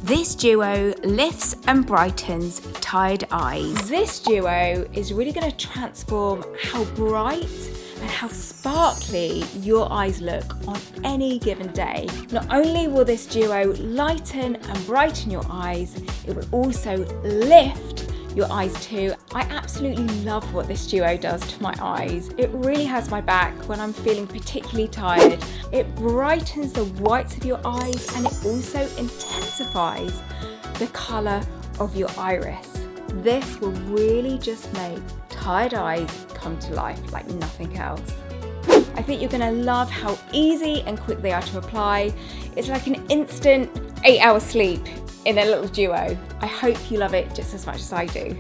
This duo lifts and brightens tired eyes. This duo is really going to transform how bright and how sparkly your eyes look on any given day. Not only will this duo lighten and brighten your eyes, it will also lift your eyes too. I absolutely love what this duo does to my eyes. It really has my back when I'm feeling particularly tired. It brightens the whites of your eyes and it also intensifies the colour of your iris. This will really just make tired eyes come to life like nothing else. I think you're going to love how easy and quick they are to apply. It's like an instant 8-hour sleep in a little duo. I hope you love it just as much as I do.